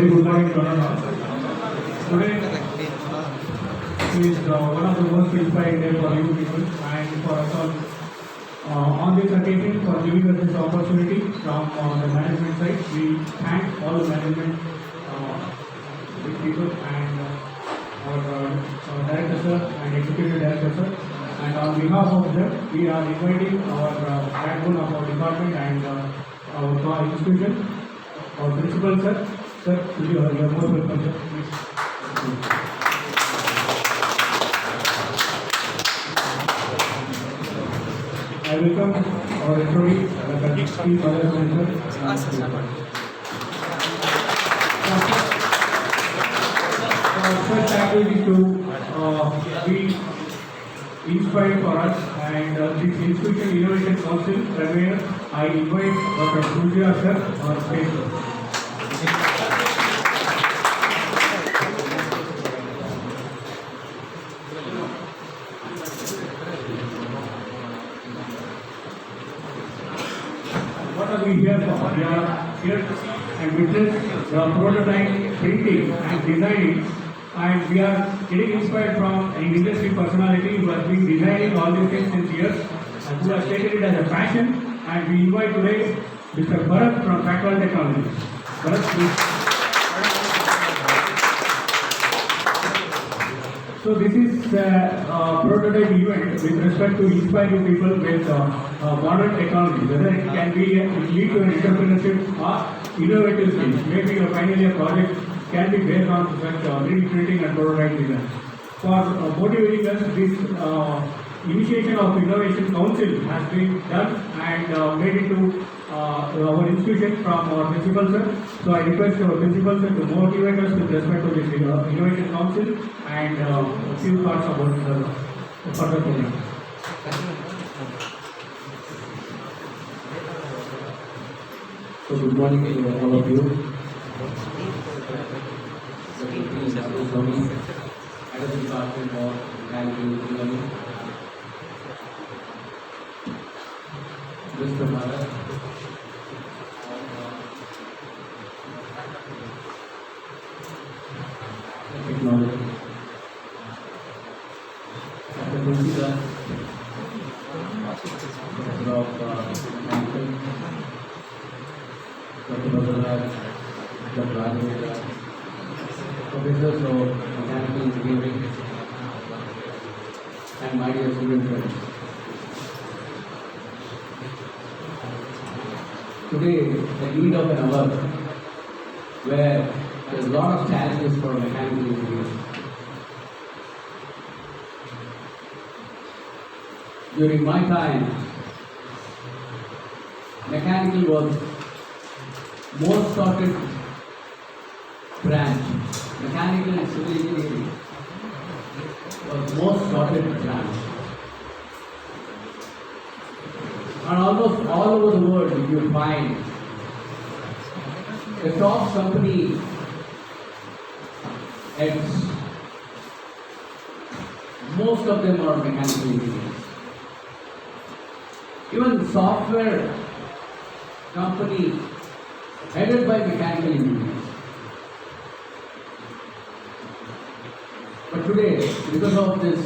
Very good morning to all. Today is one of the most inspiring day for you people and for us all. On this occasion, for giving us this opportunity from the management side, we thank all the management people and our director sir and executive director sir. And on behalf of them, we are inviting our backbone of our department and our institution, our principal sir. Sir, you are most welcome, sir. Please. I welcome our employee, Chief Other Manager. First activity to be inspired for us and this Institution Innovation Council Premier, I invite Dr. Surya sir on stage. What are we here for? We are here to see and witness the prototype printing and designing, and we are getting inspired from an industry personality who has been designing all these things since years and who has taken it as a passion. And we invite today Mr. Bharat from FRAKTAL Technologies. Bharat, please. So this is a prototype event with respect to inspiring people with modern technology, whether it can be lead to an entrepreneurship or innovative skills. Maybe your final year project can be based on such 3D printing and prototype design. For motivating us, this initiation of Innovation Council has been done and made into our institution from our principal sir. So I request our principal sir to motivate us with respect to this Innovation Council and a few thoughts about the further program. So good morning to all of you. Head of Department of Mechanical Engineering, Mr. Bharat, Technology, Dr. Tulsida, Professor of Mechanical, Dr. Badaraj, Dr. Raj, Professors of Mechanical Engineering, and my dear student friends. Today, the need of an hour where there's a lot of challenges for mechanical engineers. During my time, mechanical was most sorted branch. Mechanical and civil engineering was most sorted branch. And almost all over the world, if you find the top company heads, most of them are mechanical engineers. Even software company headed by mechanical engineers. But today, because of this,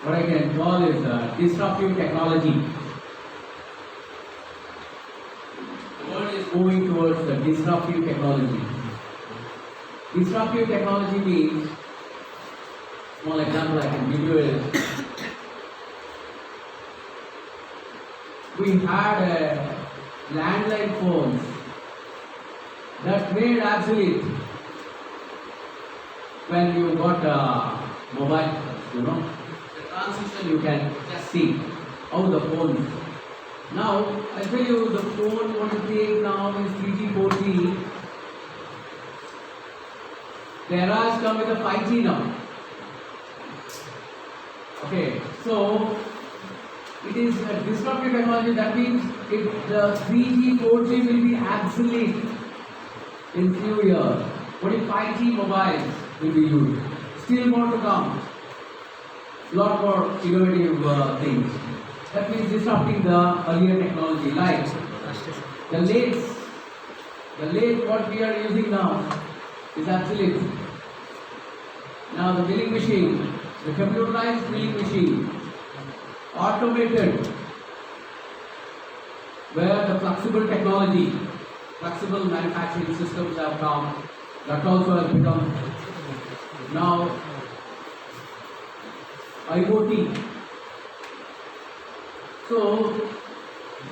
what I can call is disruptive technology, the world is moving towards the disruptive technology. Disruptive technology means, small example I can give you is, we had a landline phones that made obsolete when you got mobile phones, you know. Transition you can just see how the phone. Now I tell you the phone what is being now is 3G, 4G. The era has come with the 5G now. Okay, so it is a disruptive technology. That means the 3G, 4G will be obsolete in few years. Only 5G mobiles will be used. Still more to come. Lot more innovative things. That means disrupting the earlier technology, like the lathes The lathe what we are using now is obsolete. Now the milling machine, the computerized milling machine, automated, where the flexible technology, flexible manufacturing systems have come, that also has become now IoT. So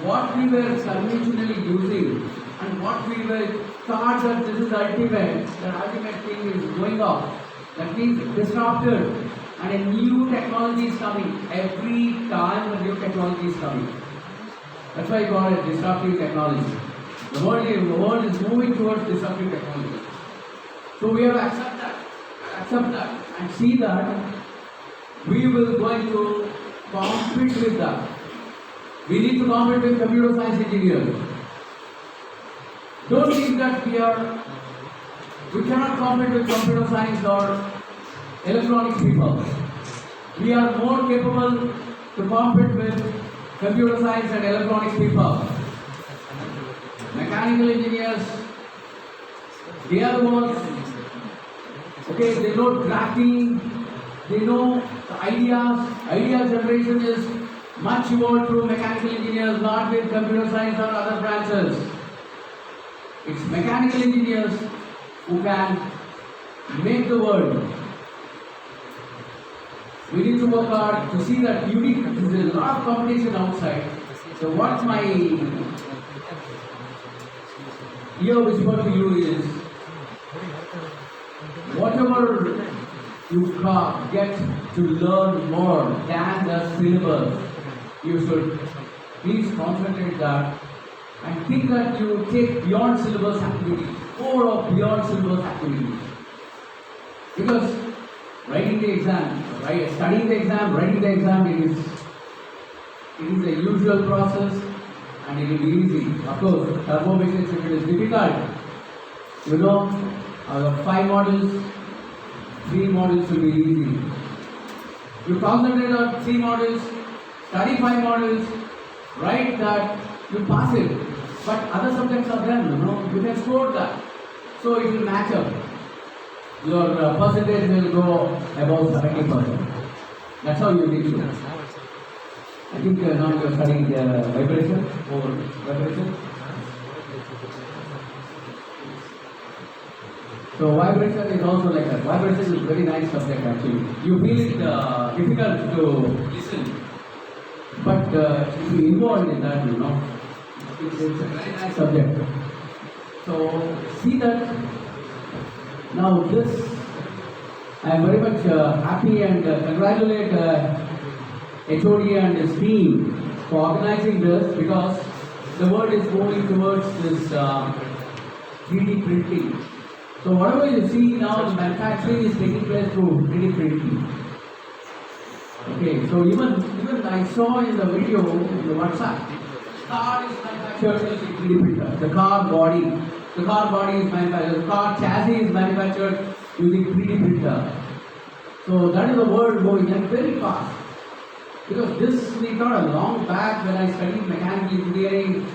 what we were conventionally using and what we were thought that this is ultimate, the ultimate thing is going off. That means disrupted and a new technology is coming. Every time a new technology is coming. That's why I call it disruptive technology. The world is moving towards disruptive technology. So we have to accept that and see that we will going to compete with that. We need to compete with computer science engineers. Don't think that we cannot compete with computer science or electronics people. We are more capable to compete with computer science and electronics people. Mechanical engineers, they are the ones, okay, they know drafting, they know the idea generation is much more through mechanical engineers, not with computer science or other branches. It's mechanical engineers who can make the world. We need to work hard to see that unique. There is a lot of competition outside. So what my here whisper to you is, whatever you get to learn more than the syllabus, you should please concentrate that and think that you take beyond syllabus activities, more of beyond syllabus activities. Because writing the exam, studying the exam, writing the exam, it is a usual process and it will be easy. Of course, turbo machines, if it is difficult, you know, 5 modules, 3 modules will be easy. You concentrate on 3 modules, study 5 modules, write that, you pass it. But other subjects are there, you can score that. So it will match up. Your percentage will go above 70%. That's how you need to. I think now you are studying vibration or vibration. So vibration is also like that. Vibration is a very nice subject actually. You feel it difficult to listen. But if you involved in that, it's a very nice subject. So see that. Now this, I am very much happy and congratulate HOD and his team for organizing this, because the world is moving towards this 3D printing. So whatever you see now, the manufacturing is taking place through 3D printing. Okay, so even I saw in the video, in the WhatsApp, car is manufactured using 3D printer. The car body is manufactured. The car chassis is manufactured using 3D printer. So that is the world going and very fast. Because this we got a long back when I studied mechanical engineering.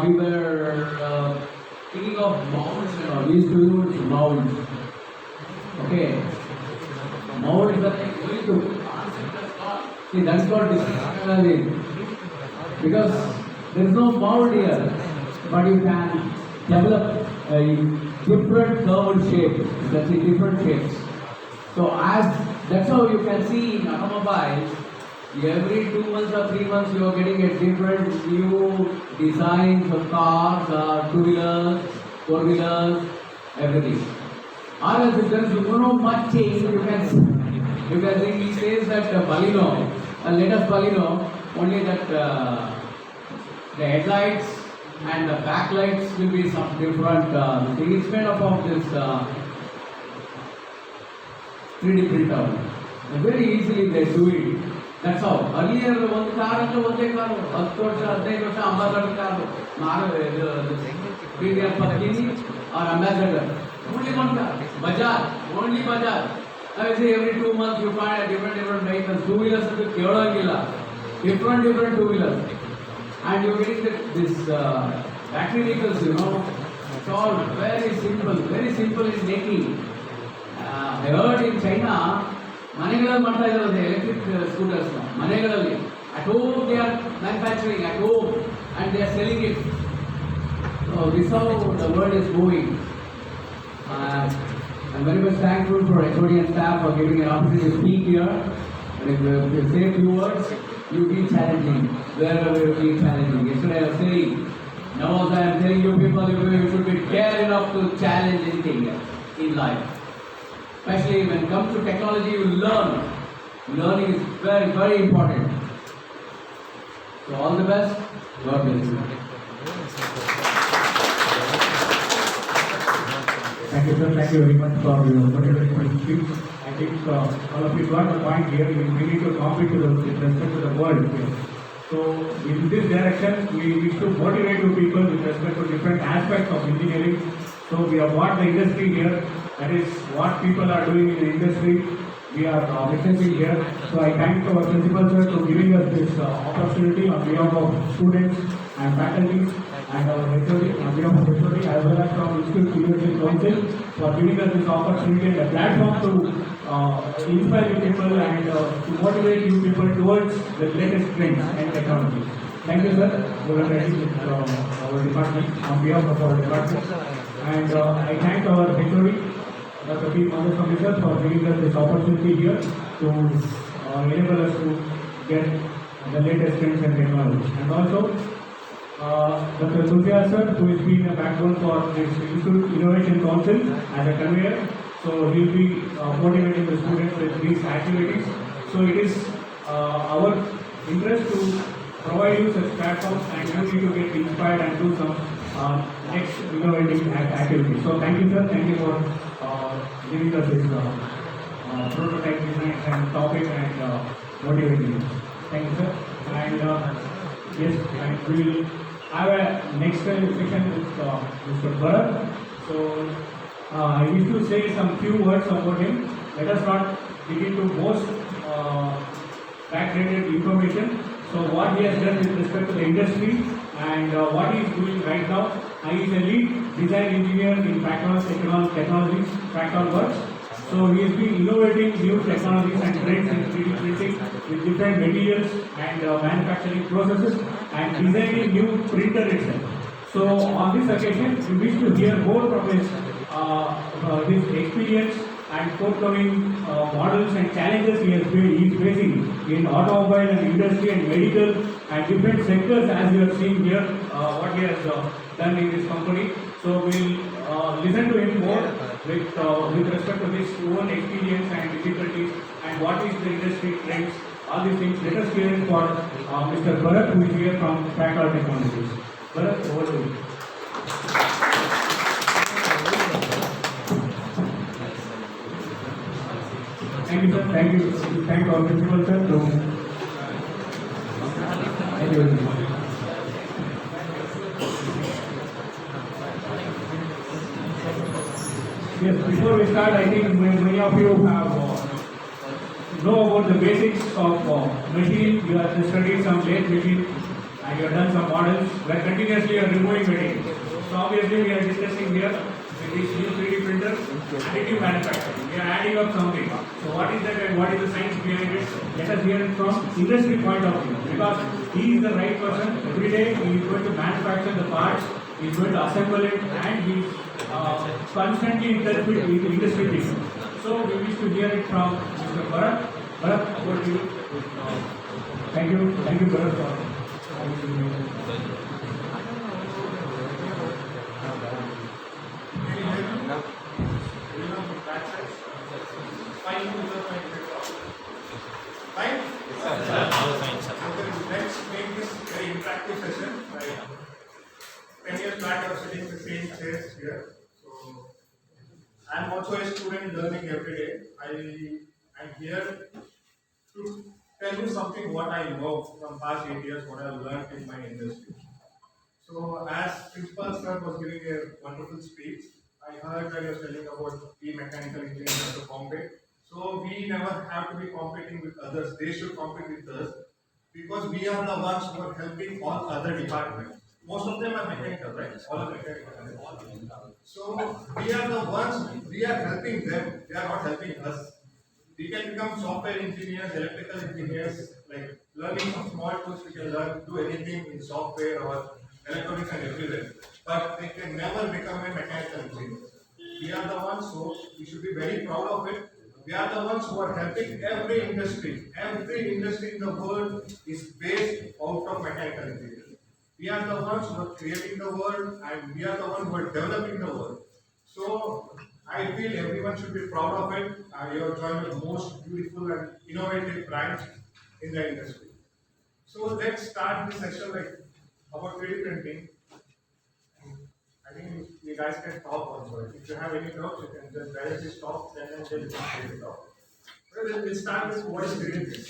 We were thinking of molds and all. We used to use molds. Okay. Molds are like going to see, that's called technology. Because there is no mold here, but you can develop a different curved shape. That's in different shapes. So that's how you can see in automobiles. Every 2 months or 3 months you are getting a different new designs of cars, 2-wheelers, 4-wheelers, everything. Or else if there is no much change, you can see he says that Baleno, latest Baleno, only that the headlights and the backlights will be some different thing. It's made up of this 3D printer. And very easily they do it. That's how. Earlier, one car and one car, ambassador car, previous Sapthagiri or ambassador. Only one car. Bajaj, only Bajaj. I say every 2 months you find a different vehicles. 2-wheelers is different 2-wheelers. And you're getting this battery vehicles, It's all very simple in making. I heard in China, ಮನೆಗಳಲ್ಲಿ ಮಾಡ್ತಾ ಇದ್ದಾರೆ electric scooters. ಮನೆಗಳಲ್ಲಿ at home they are manufacturing at home and they are selling it. So this is how the world is moving. I'm very much thankful for HOD and staff for giving an opportunity to speak here. And if you say a few words, you be challenging. Wherever you be challenging. Yesterday I was saying, now also I am telling you people, you should be care enough to challenge anything in life. Especially when it comes to technology, you learn. Learning is very important. So all the best. God bless you. Thank you, sir. Thank you very much for your motivational speech. I think all of you got the point here. We need to compete with respect to the world here. So in this direction, we wish to motivate you people with respect to different aspects of engineering. So we have got the industry here. That is what people are doing in the industry. We are witnessing here. So I thank our principal sir for giving us this opportunity on behalf of students and faculty and our HOD, on behalf of HOD as well as from Institute Innovation Council for giving us this opportunity and a platform to inspire you people and to motivate you people towards the latest trends and technology. Thank you, sir. We are ready with our department on behalf of our department. And I thank our HOD, Dr. P. Madhuswamy sir, for giving us this opportunity here to enable us to get the latest trends and technology. And also, Dr. Tulsiya sir, who has been a backbone for this Institute Innovation Council as a conveyor. So he will be motivating the students with these activities. So it is our interest to provide you such platforms and you need to get inspired and do some next innovative activities. So thank you, sir. Thank you for giving us this prototype design and topic and motivating us. Thank you, sir. And yes, and we will have a next session with Mr. Bharat. So I wish to say some few words about him. Let us not dig into most backdated information. So what he has done with respect to the industry and what he is doing right now. He is a lead design engineer in FRAKTAL Technologies, FRAKTAL Works. So he has been innovating new technologies and trends in 3D printing with different materials and manufacturing processes and designing new printer itself. So on this occasion, we wish to hear more from his experience and forthcoming models and challenges he is facing in automobile and industry and medical and different sectors, as you are seeing here what he has done in this company. So we'll listen to him more with respect to his own experience and difficulties and what is the industry trends, all these things. Let us hear it for Mr. Bharat, who is here from FRAKTAL Technologies. Bharat, over to you. Thank you, sir. Thank you. Thank our principal, sir. Thank you very much. Yes, before we start, I think many of you have know about the basics of machine. You have studied some lathe machine and you have done some models where continuously you are removing material. So obviously we are discussing here with this new 3D printer, additive manufacturing. We are adding up something. So what is that and what is the science behind it? Let us hear it from industry point of view, because he is the right person. Every day he is going to manufacture the parts, he is going to assemble it, and he is constantly in touch with industry people. So we wish to hear it from Mr. Bharat. Bharat, over to you. Thank you, Bharat, for Fine? Let's make this very interactive session. 10 years back, I was sitting in the same chairs here. So, I'm also a student learning every day. I am here to tell you something what I know from past 8 years, what I have learned in my industry. So, as Principal Sir was giving a wonderful speech, I heard that he was telling about the mechanical engineers have to compete. So, we never have to be competing with others. They should compete with us because we are the ones who are helping all other departments. most of them are mechanical, right? All are mechanical. So we are the ones, we are helping them, they are not helping us. We can become software engineers, electrical engineers, like learning some small tools, we can learn, do anything in software or electronics and everywhere. But they can never become a mechanical engineer. We are the ones, so we should be very proud of it. We are the ones who are helping every industry. Every industry in the world is based out of mechanical engineering. We are the ones who are creating the world and we are the ones who are developing the world. So I feel everyone should be proud of it. You have joined the most beautiful and innovative branch in the industry. So let's start this session like about 3D printing. I think you guys can talk also. If you have any doubts, you can just directly stop and then you can take it off. We'll start with what is 3D printing.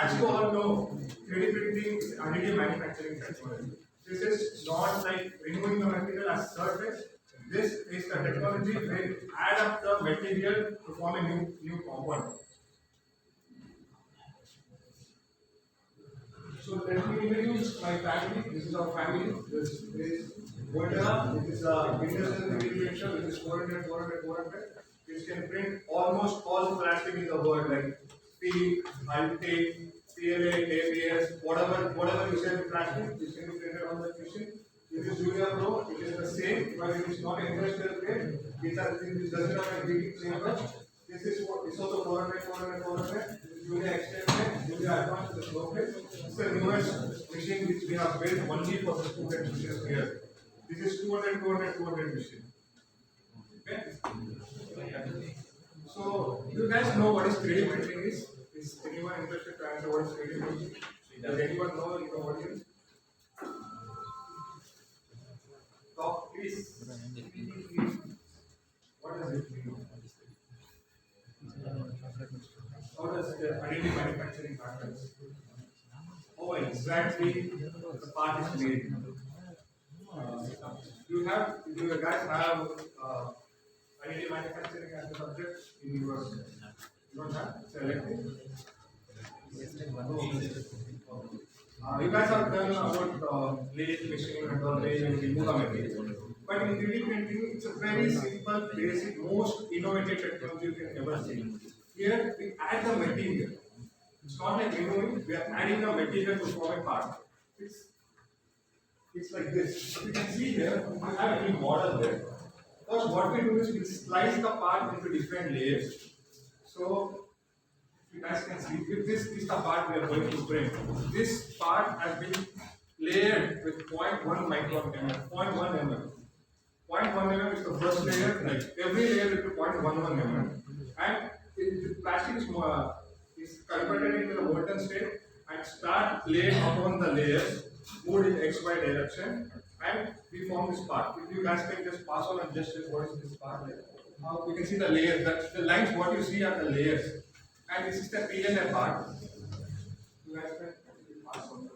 As you all know, 3D printing is additive manufacturing technology. This is not like removing the material as surface. This is the technology where you add up the material to form a new component. So let me introduce my family. This is our family. This is Volta. This is a industrial 3D printer. This is 400, 400, 400. This can print almost all plastic in the world, like steel, Altate, PLA, ABS, whatever you say in plastic, this can be printed on the machine. This is Junior Pro, it is the same, but it is not industrial grade. This doesn't have a big chamber. This is also 400, 400, 400. This is Junior Extended, Junior Advanced, this is local. This is the newest machine which we have built only for the students which is here. This is 200, 200, 200 machine. Okay? So, you guys know what is 3D printing is? Is anyone interested to answer what is 3D printing? Does anyone know in the audience? Talk, please. What does it mean? How does the additive manufacturing happens? How exactly the part is made? Do you guys have additive manufacturing as a subject in your? You don't have? It's elective. You guys have done about lathe machining and all lathe and remove the material. But in 3D printing, it's a very simple, basic, most innovative technology you can ever see. Here we add the material. It's not like removing, we are adding the material to form a part. It's like this. You can see here, if you have any model there. Because what we do is we slice the part into different layers. So, you guys can see, if this is the part we are going to print. This part has been layered with 0.1 micron mm, 0.1 mm. 0.1 mm is the first layer, like every layer will be 0.11 mm. And the plastic is converted into the molten state and start laying upon the layers, moved in XY direction, and we form this part. If you guys can just pass on and just say what is this part like. Now we can see the layers, the lines what you see are the layers. And this is the PLA part. You guys can pass on.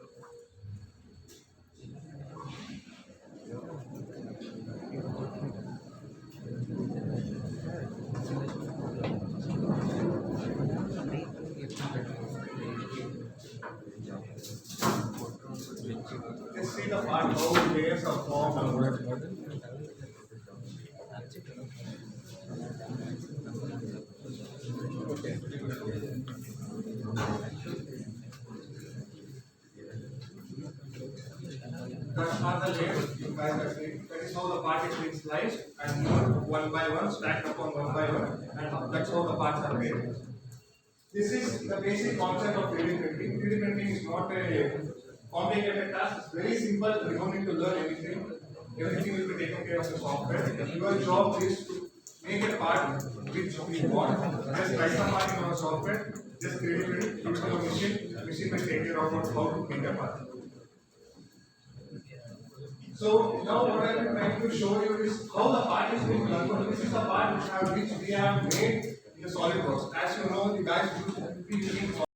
Let's see the part how the layers are formed. Okay. That are the layers you guys are seeing. That is how the part is being sliced and moved one by one, stacked upon one by one, and that's how the parts are made. This is the basic concept of 3D printing. 3D printing is not a complicated task. It's very simple. You don't need to learn anything. Everything will be taken care of the software. Your job is to make a part which we want. Just write the part in our software. Just 3D print it, give it to the machine. Machine will take care of how to make a part. So now what I am trying to show you is how the part is being done. This is the part which we have made in the SolidWorks. As you know, the guys use